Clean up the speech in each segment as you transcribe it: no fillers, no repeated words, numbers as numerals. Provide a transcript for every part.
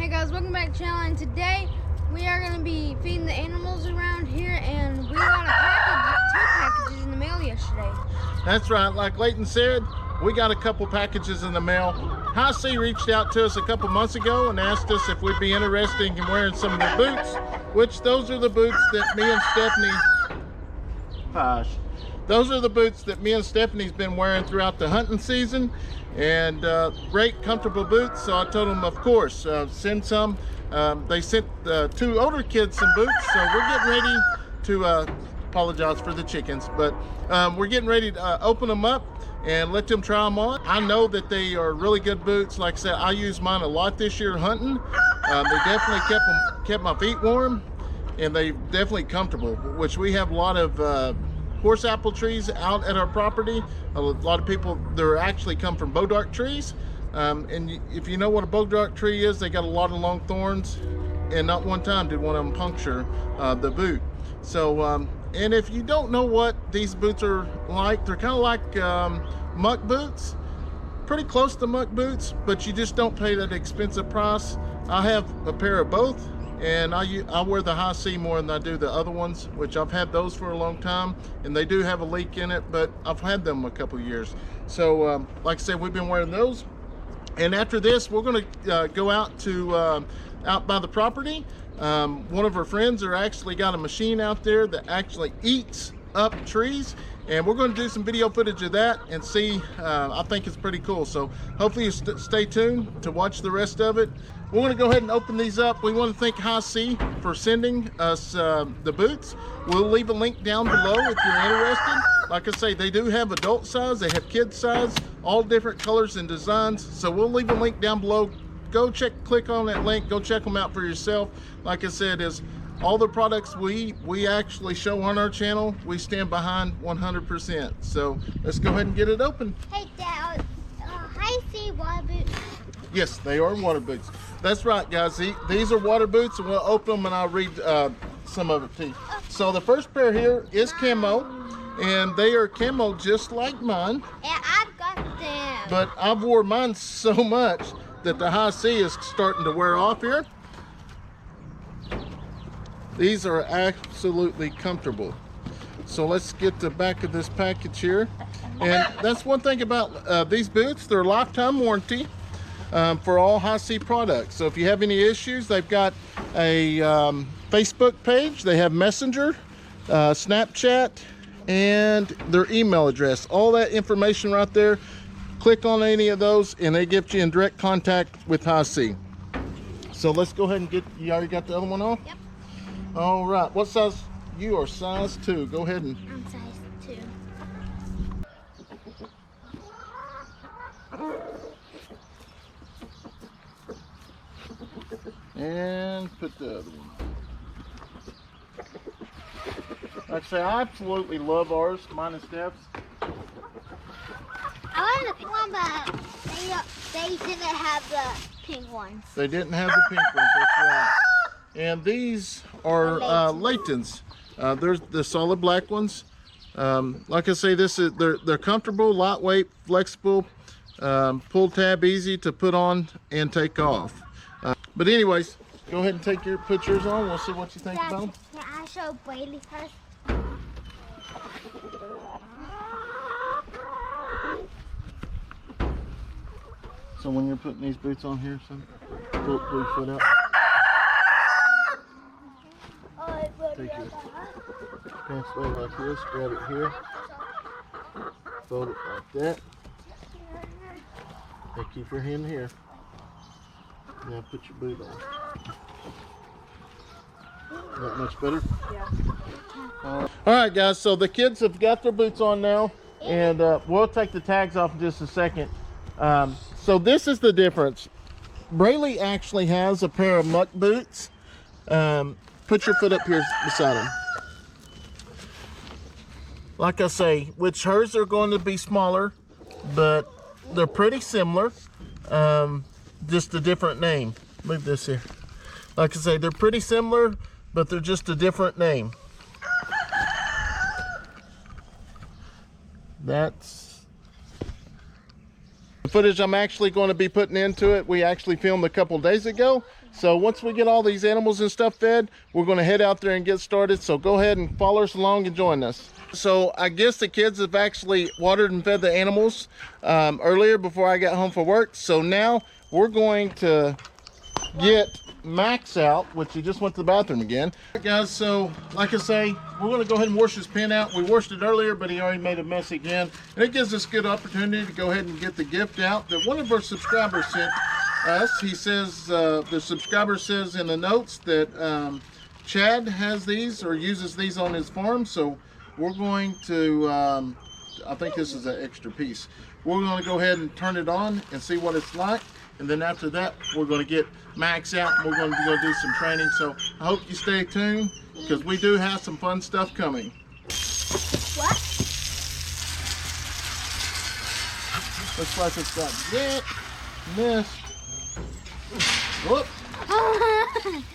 Hey guys, welcome back to the channel, and today we are going to be feeding the animals around here, and we got two packages in the mail yesterday. That's right, like Layton said, we got a couple packages in the mail. Hisea reached out to us a couple months ago and asked us if we'd be interested in wearing some of their boots, which those are the boots that me and Stephanie, those are the boots that me and Stephanie's been wearing throughout the hunting season. And great comfortable boots, so I told them, of course, send some. They sent two older kids some boots, so we're getting ready to apologize for the chickens, but we're getting ready to open them up and let them try them on. I know that they are really good boots. Like I said, I use mine a lot this year hunting. They definitely kept my feet warm, and they definitely comfortable, which we have a lot of horse apple trees out at our property. A lot of people, they're actually come from bodark trees, and if you know what a bodark tree is, they got a lot of long thorns, and not one time did one of them puncture the boot. So and if you don't know what these boots are like, they're kind of like Muck boots, pretty close to Muck boots, but you just don't pay that expensive price. I have a pair of both, and I wear the Hisea more than I do the other ones, which I've had those for a long time, and they do have a leak in it, but I've had them a couple years. So like I said, we've been wearing those, and after this we're going to go out to out by the property. One of our friends are actually got a machine out there that actually eats up trees, and we're going to do some video footage of that and see. I think it's pretty cool, so hopefully you stay tuned to watch the rest of it. We're going to go ahead and open these up. We want to thank Hisea for sending us the boots. We'll leave a link down below if you're interested. Like I say, they do have adult size, they have kid size, all different colors and designs, so we'll leave a link down below. Go click on that link, go check them out for yourself. Like I said, is all the products we actually show on our channel, we stand behind 100%. So let's go ahead and get it open. Hey Dad, Hisea water boots. Yes, they are water boots. That's right, guys. These are water boots, and we'll open them and I'll read some of it to you. So the first pair here is camo, and they are camo just like mine. And I've got them. But I've wore mine so much that the Hisea is starting to wear off here. These are absolutely comfortable. So let's get the back of this package here. And that's one thing about these boots, they're lifetime warranty for all Hisea products. So if you have any issues, they've got a Facebook page, they have Messenger, Snapchat, and their email address. All that information right there. Click on any of those and they get you in direct contact with Hisea. So let's go ahead and get, you already got the other one on? Yep. All right, what size? You are size 2. Go ahead and. I'm size 2. And put the other one. Like I say, I absolutely love ours, mine and Steph's. I wanted the pink one, but they didn't have the pink ones. They didn't have the pink ones, that's right. And these are Layton's. There's the solid black ones. Like I say, they're comfortable, lightweight, flexible, pull tab easy to put on and take off. But anyways, go ahead and put yours on. We'll see what you think about them. Can I show Brady first? So when you're putting these boots on here, son, pull your foot out. Take your pants leg like this, grab it here, fold it like that, and keep your hand here. Now put your boot on. That much better? Yeah. All right, guys, so the kids have got their boots on now, and we'll take the tags off in just a second. So this is the difference. Braley actually has a pair of Muck boots. Put your foot up here beside them. Like I say, which hers are going to be smaller, but they're pretty similar. Just a different name. Move this here. Like I say, they're pretty similar, but they're just a different name. That's footage I'm actually going to be putting into it, we actually filmed a couple days ago. So once we get all these animals and stuff fed, we're going to head out there and get started. So go ahead and follow us along and join us. So I guess the kids have actually watered and fed the animals earlier before I got home from work. So now we're going to get Max out, which he just went to the bathroom again. All right, guys, so like I say, we're going to go ahead and wash his pen out. We washed it earlier, but he already made a mess again. And it gives us a good opportunity to go ahead and get the gift out that one of our subscribers sent us. He says, the subscriber says in the notes that Chad has these or uses these on his farm. So we're going to, I think this is an extra piece. We're going to go ahead and turn it on and see what it's like. And then after that, we're going to get Max out and we're going to go do some training. So I hope you stay tuned because we do have some fun stuff coming. What? Looks like it's got jet, mist. Whoop.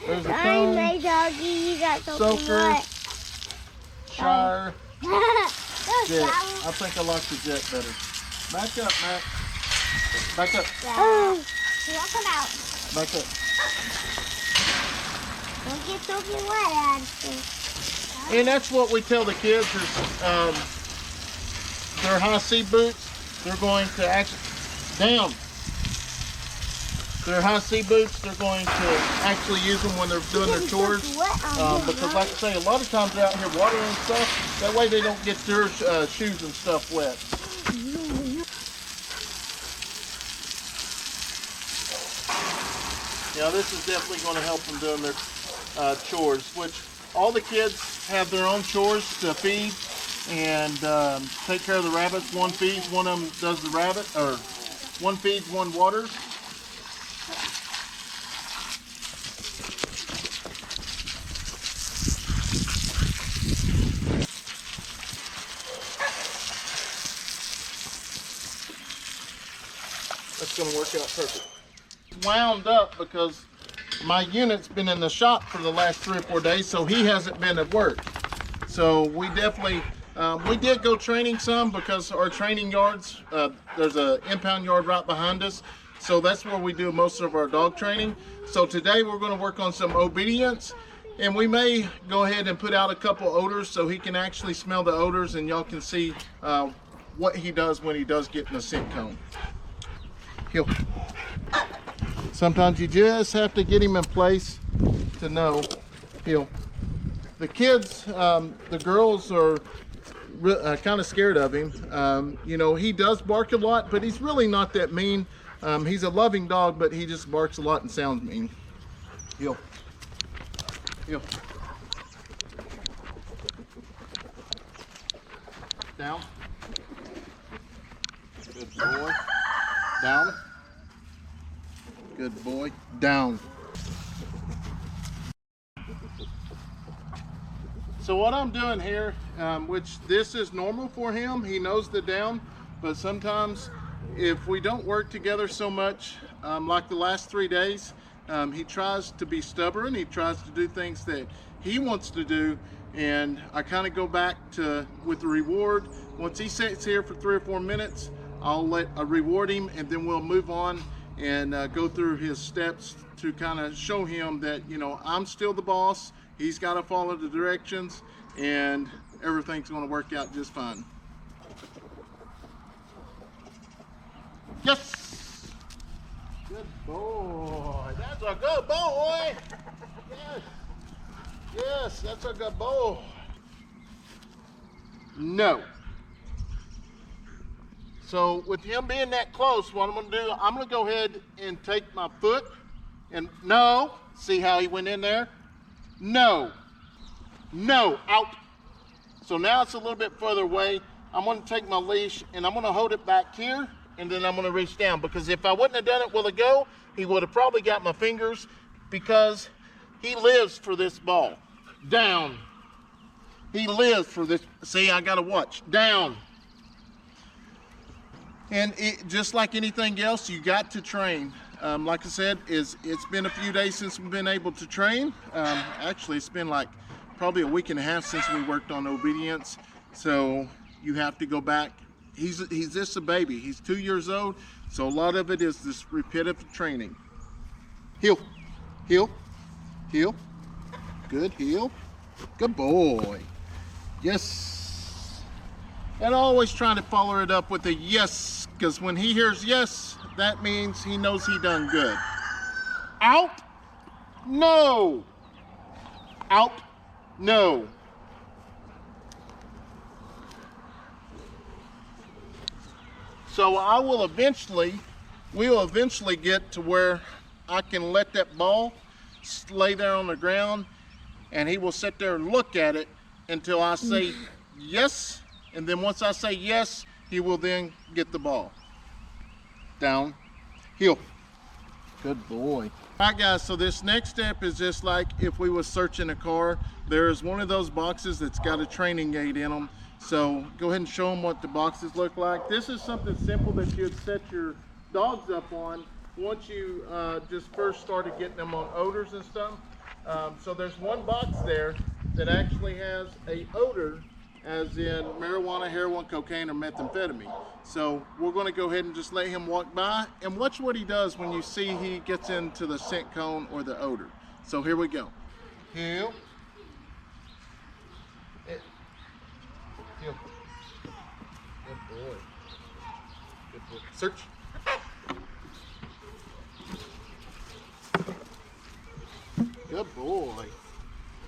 There's a Sorry, cone, my doggy, you got something soaker, wet. shire, Those jet. flowers. I think I like the jet better. Back up, Max. Back up. Oh, you want to come out? Back up. Don't get soaking wet, Addison. And that's what we tell the kids is their Hisea boots, they're going to actually, down. Their Hisea boots, they're going to actually use them when they're doing their chores. Because like I say, a lot of times they're out here watering and stuff. That way they don't get their shoes and stuff wet. Yeah, this is definitely going to help them doing their chores, which all the kids have their own chores to feed and take care of the rabbits. One feeds, one of them does the rabbit, or one feeds, one waters. That's going to work out perfect. Wound up because my unit's been in the shop for the last 3 or 4 days, so he hasn't been at work. So we definitely we did go training some because our training yards, there's a impound yard right behind us, so that's where we do most of our dog training. So today we're going to work on some obedience, and we may go ahead and put out a couple odors so he can actually smell the odors and y'all can see what he does when he does get in the scent cone. Heel. Sometimes you just have to get him in place to know. Heel. The kids, the girls are kind of scared of him. You know, he does bark a lot, but he's really not that mean. He's a loving dog, but he just barks a lot and sounds mean. Heel. Heel. Down. Good boy. Down. Good boy. Down. So what I'm doing here, which this is normal for him, he knows the down, but sometimes if we don't work together so much, like the last 3 days, he tries to be stubborn. He tries to do things that he wants to do, and I kind of go back to with the reward. Once he sits here for 3 or 4 minutes, I'll reward him, and then we'll move on and go through his steps to kind of show him that, you know, I'm still the boss. He's got to follow the directions, and everything's going to work out just fine. Yes! Good boy. That's a good boy. Yes. Yes, that's a good boy. No. So with him being that close, what I'm going to do, I'm going to go ahead and take my foot and no. See how he went in there? No. No. Out. So now it's a little bit further away. I'm going to take my leash and I'm going to hold it back here, and then I'm going to reach down, because if I wouldn't have done it with a go, he would have probably got my fingers, because he lives for this ball. Down. He lives for this. See, I got to watch. Down. And just like anything else, you got to train. Like I said, it's been a few days since we've been able to train. Actually, it's been like probably a week and a half since we worked on obedience. So you have to go back. He's just a baby. He's 2 years old. So a lot of it is this repetitive training. Heel, heel, heel. Good, heel. Good boy. Yes. And always trying to follow it up with a yes, because when he hears yes, that means he knows he done good. Out. No. Out. No. So we'll eventually get to where I can let that ball lay there on the ground, and he will sit there and look at it until I say yes, and then once I say yes, he will then get the ball. Down, heel. Good boy. All right, guys, so this next step is just like if we were searching a car. There's one of those boxes that's got a training aid in them. So go ahead and show them what the boxes look like. This is something simple that you'd set your dogs up on once you just first started getting them on odors and stuff. So there's one box there that actually has a odor, as in marijuana, heroin, cocaine, or methamphetamine. So we're going to go ahead and just let him walk by and watch what he does when you see he gets into the scent cone or the odor. So here we go. Heel. Heel. Good boy. Good boy. Search. Good boy.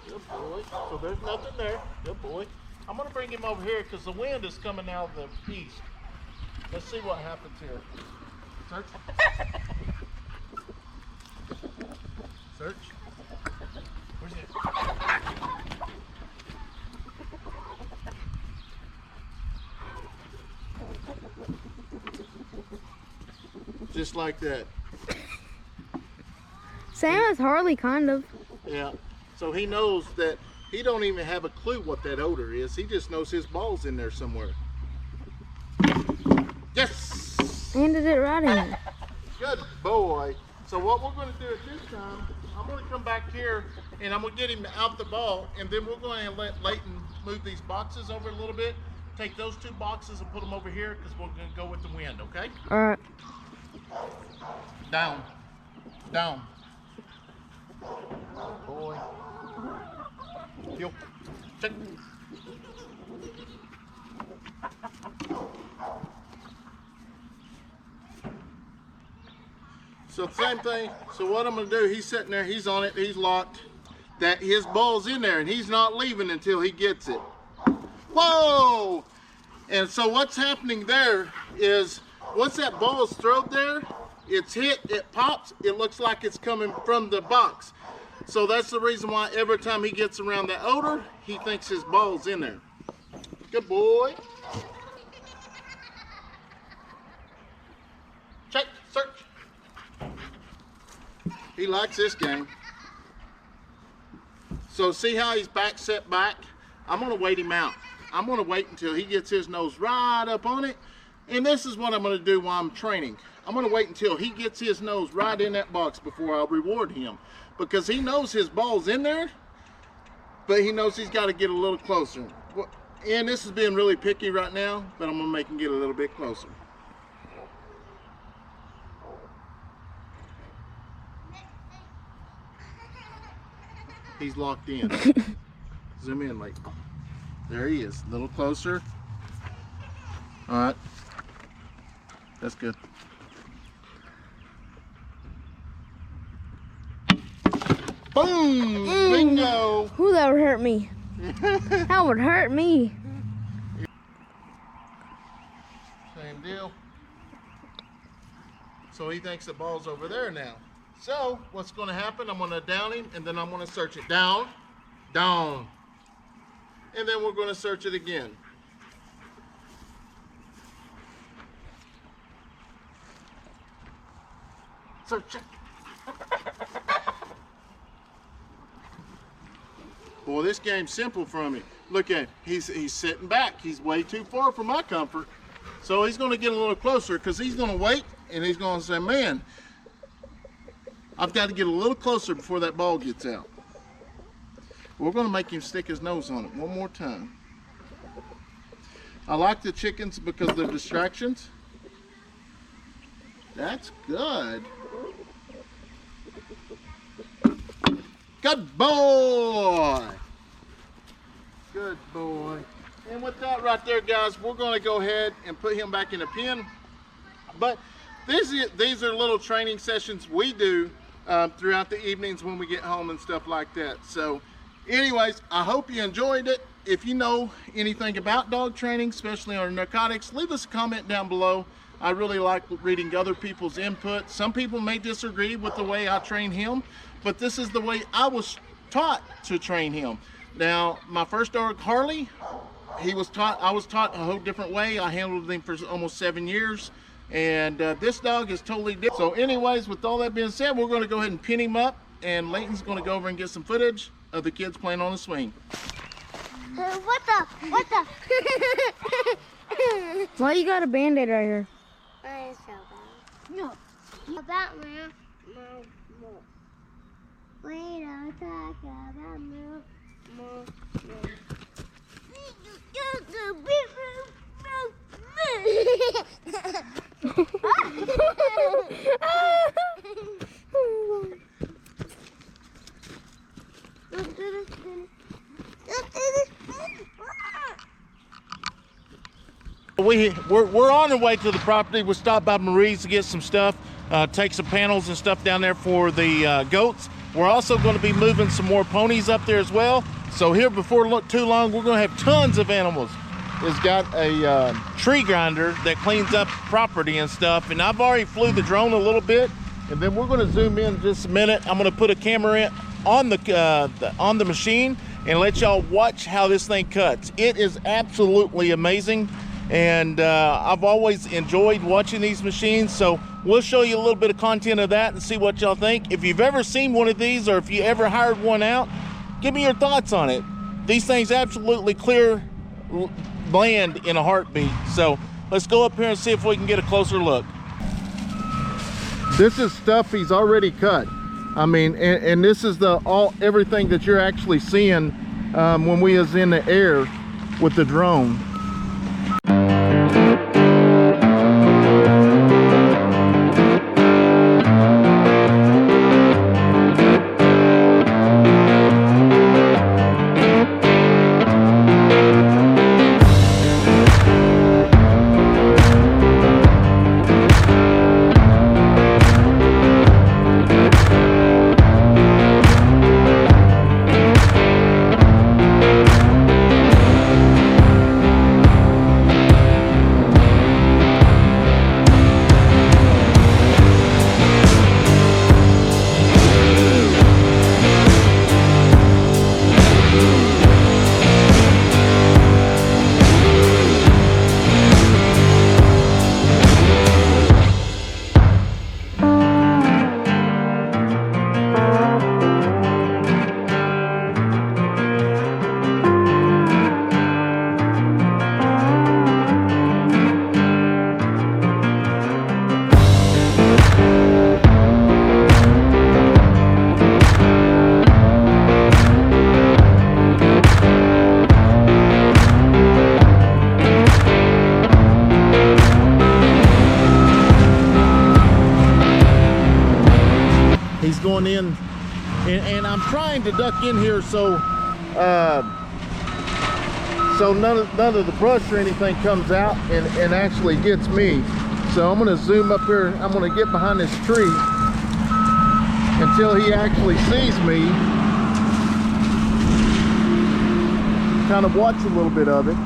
Good boy. So there's nothing there. Good boy. I'm going to bring him over here because the wind is coming out of the east. Let's see what happens here. Search. Search. Where's it? Just like that. Same as Harley, kind of. Yeah. So he knows that he don't even have a clue what that odor is. He just knows his ball's in there somewhere. Yes! And did it right in there. Good boy. So what we're going to do at this time, I'm going to come back here and I'm going to get him out the ball, and then we're going to let Leighton move these boxes over a little bit. Take those two boxes and put them over here because we're going to go with the wind, okay? All right. Down. Down. Boy. Heel. Check. So same thing. So what I'm going to do, he's sitting there, he's on it, he's locked. That his ball's in there and he's not leaving until he gets it. Whoa! And so what's happening there is once that ball is thrown there, it's hit, it pops, it looks like it's coming from the box. So that's the reason why every time he gets around that odor, he thinks his ball's in there. Good boy. Check, search. He likes this game. So see how he's set back? I'm gonna wait him out. I'm gonna wait until he gets his nose right up on it. And this is what I'm gonna do while I'm training. I'm gonna wait until he gets his nose right in that box before I'll reward him. Because he knows his ball's in there, but he knows he's gotta get a little closer. And this is being really picky right now, but I'm gonna make him get a little bit closer. He's locked in. Zoom in, like, there he is, a little closer. All right, that's good. Boom, bingo. Ooh, that would hurt me. That would hurt me. Same deal. So he thinks the ball's over there now. So what's going to happen, I'm going to down him and then I'm going to search it. Down, down. And then we're going to search it again. Search it. Boy, this game's simple for me. Look at him. He's sitting back. He's way too far for my comfort. So he's going to get a little closer because he's going to wait and he's going to say, man, I've got to get a little closer before that ball gets out. We're going to make him stick his nose on it one more time. I like the chickens because they're distractions. That's good. Good boy. Good boy. And with that right there, guys, we're going to go ahead and put him back in the pen. But these are little training sessions we do throughout the evenings when we get home and stuff like that. So anyways, I hope you enjoyed it. If you know anything about dog training, especially on narcotics, leave us a comment down below. I really like reading other people's input. Some people may disagree with the way I train him, but this is the way I was taught to train him. Now, my first dog, Harley, I was taught a whole different way. I handled him for almost 7 years, and this dog is totally different. So anyways, with all that being said, we're going to go ahead and pin him up, and Layton's going to go over and get some footage of the kids playing on the swing. What the? Why you got a band-aid right here? It's so bad. No. About milk. We don't talk about milk. We're on our way to the property. We stopped by Marie's to get some stuff, take some panels and stuff down there for the goats. We're also going to be moving some more ponies up there as well. So here, before too long, we're going to have tons of animals. It's got a tree grinder that cleans up property and stuff, and I've already flew the drone a little bit, and then we're going to zoom in just a minute. I'm going to put a camera in on the machine and let y'all watch how this thing cuts. It is absolutely amazing. And I've always enjoyed watching these machines, so we'll show you a little bit of content of that and see what y'all think. If you've ever seen one of these, or if you ever hired one out, give me your thoughts on it. These things absolutely clear land in a heartbeat. So let's go up here and see if we can get a closer look. This is stuff he's already cut. I mean, and this is everything that you're actually seeing when we was in the air with the drone. Going in, and I'm trying to duck in here so none of the brush or anything comes out and actually gets me. So I'm going to zoom up here. I'm going to get behind this tree until he actually sees me. Kind of watch a little bit of it.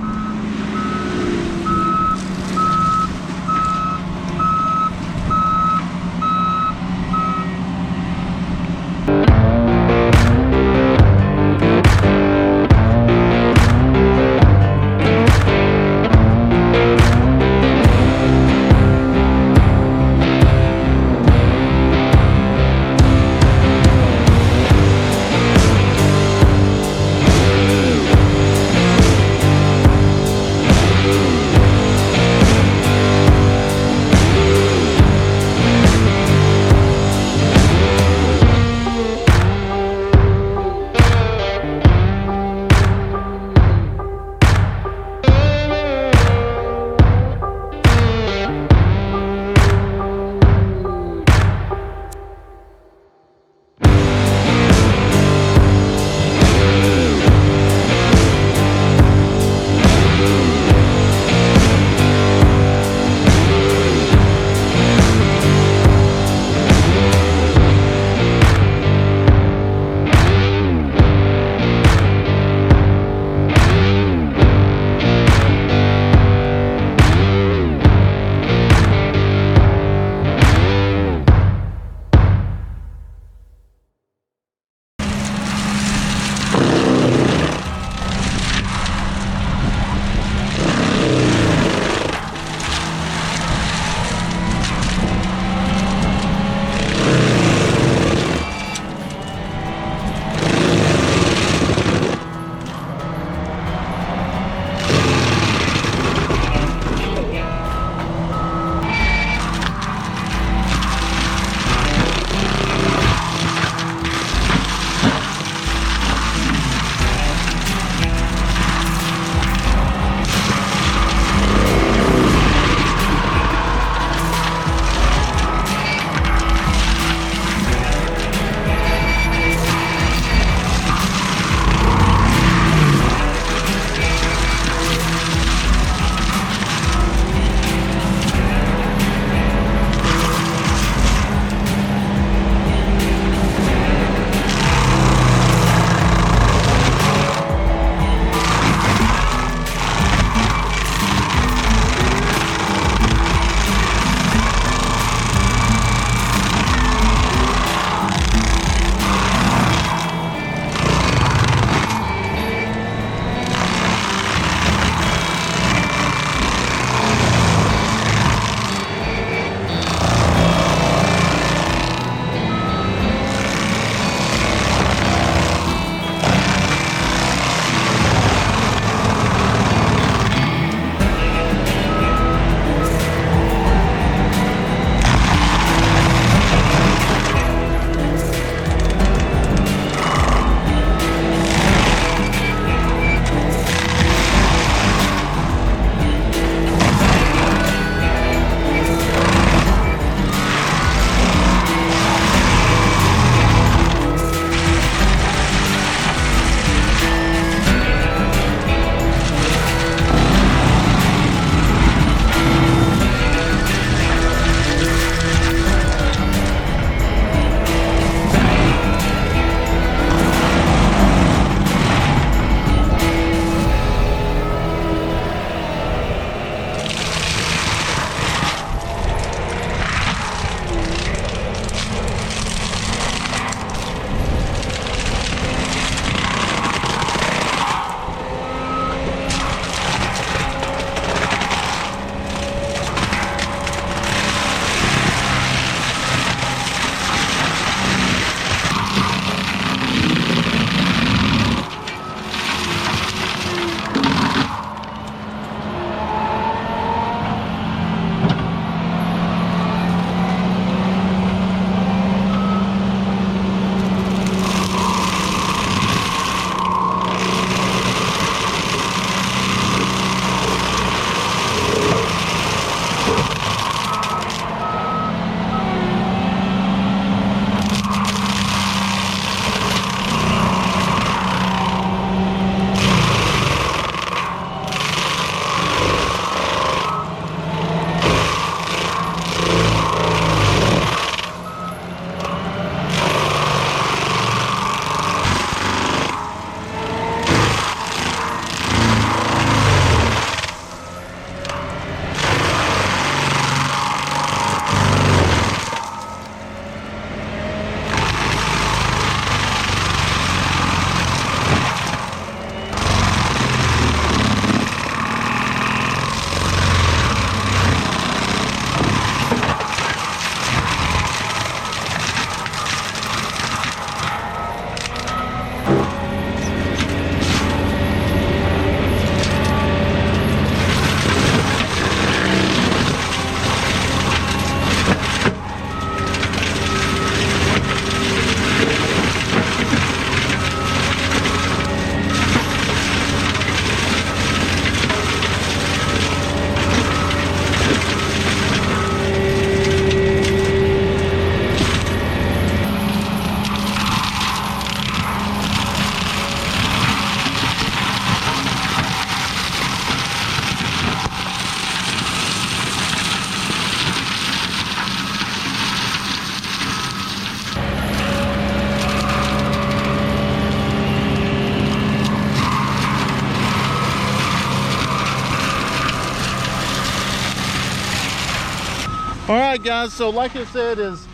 All right, guys, so like I said, is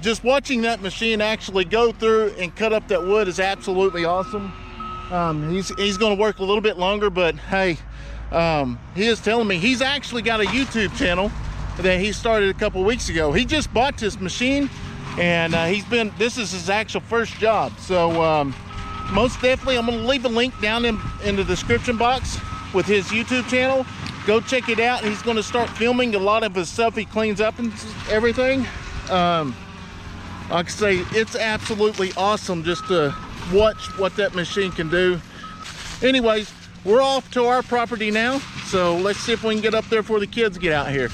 just watching that machine actually go through and cut up that wood is absolutely awesome. He's going to work a little bit longer, but hey, he is telling me he's actually got a YouTube channel that he started a couple weeks ago. He just bought this machine, and this is his actual first job. So most definitely I'm going to leave a link down in the description box with his YouTube channel. Go check it out. He's going to start filming a lot of his stuff he cleans up and everything. Like I say, it's absolutely awesome just to watch what that machine can do. Anyways, we're off to our property now, so let's see if we can get up there before the kids get out here.